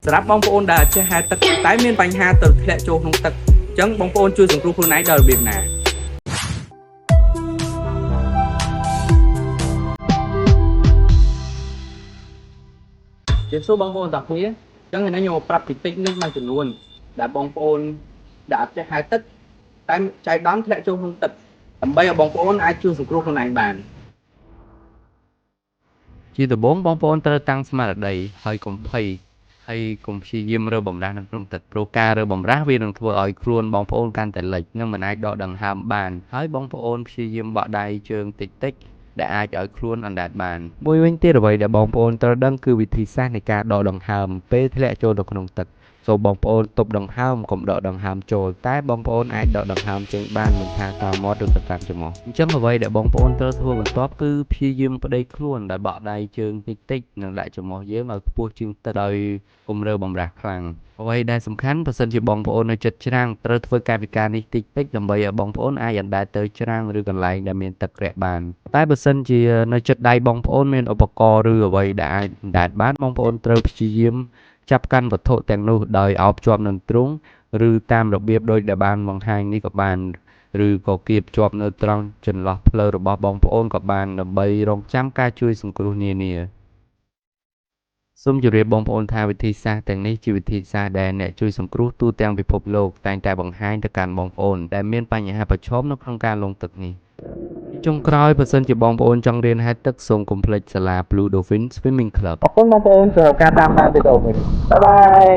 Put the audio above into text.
សម្រាប់បងប្អូនដែលចេះហែលទឹកតែមានបញ្ហាទៅធ្លាក់ចូលក្នុងទឹកអញ្ចឹងបងប្អូនជួយសង្គ្រោះខ្លួនឯងដោយរបៀបណាជាសួរបងប្អូនទាំងគ្នាអញ្ចឹងខ្ញុំមកប្រាប់ពីតិចនេះមួយចំនួនដែលបងប្អូនដែលអត់ចេះហែលទឹកតែចៃដន្យធ្លាក់ចូលក្នុងទឹកដើម្បីឲ្យបងប្អូនអាចជួយសង្គ្រោះខ្លួនឯងបានជាដំបូងបងប្អូនត្រូវតាំងស្មារតីហើយកុំភ័យហើយកុំព្យាយាមរើបំរាស់នៅក្នុងទឹកព្រោះការរើបំរាស់វានឹងធ្វើឲ្យខ្លួនបងប្អូនកាន់តែលិចនិងមិនអាចដកដង្ហើមបានហើយបងប្អូនព្យាយាមបក់ដៃជើងតិចតិចដែលអាចឲ្យខ្លួនអណ្ដែតបានមួយវិញទៀតអ្វីដែលបងប្អូនត្រូវដឹងគឺវិធីសាស្ត្រនៃការដកដង្ហើមពេលធ្លាក់ចូលទៅក្នុងទឹកសូមបងប្អូនទប់ដង្ហើមកុំដកដង្ហើមចូលតែបងប្អូនអាចដកដង្ហើមចេញបានមិនថាតាមមាត់ឬក៏តាមច្រមុះអញ្ចឹងអ្វីដែលបងប្អូនត្រូវធ្វើបន្ទាប់គឺព្យាយាមប្តីខ្លួនដោយបក់ដៃជើងតិចតិចនិងដាក់ច្រមុះយើងឲ្យខ្ពស់ជាងទឹកដោយកុំរើបំរាស់ខ្លាំងអ្វីដែលសំខាន់បើសិនជាបងប្អូននៅជិតច្រាំងត្រូវធ្វើកាយវិការនេះតិចតិចដើម្បីឲ្យបងប្អូនអាចអណ្ដែតទៅច្រាំងឬកន្លែងដែលមានទឹករាក់បានតែបើសិនជានៅជិតដៃបងប្អូនមានឧបករណ៍ឬអ្វីដែលអាចអណ្ដែតបានបងប្អូនត្រូវព្យាយាមចាប់កាន់វត្ថុទាំងនោះដោយអោបជាប់នឹងទ្រូងឬតាមរបៀបដូចដែលបានបង្ហាញនេះក៏បានឬក៏គៀបជាប់នៅត្រង់ចន្លោះភ្លៅរបស់បងប្អូនក៏បានដើម្បីរងចាំការជួយសង្គ្រោះនានាសូមជម្រាបបងប្អូនថាវិធីសាស្ត្រទាំងនេះជាវិធីសាស្ត្រដែលអ្នកជួយសង្គ្រោះទូទាំងពិភពលោកតែងតែបង្ហាញទៅកាន់បងប្អូនដែលមានបញ្ហាប្រឈមនៅក្នុងការលង់ទឹកនេះចុងក្រោយបើសិនជាបងប្អូនចង់រៀនហែលទឹកសូមកុំភ្លេចសាលា Blue Dolphin Swimming Club អរគុណបងប្អូនសម្រាប់ការតាមដានវីដេអូនេះបាយបាយ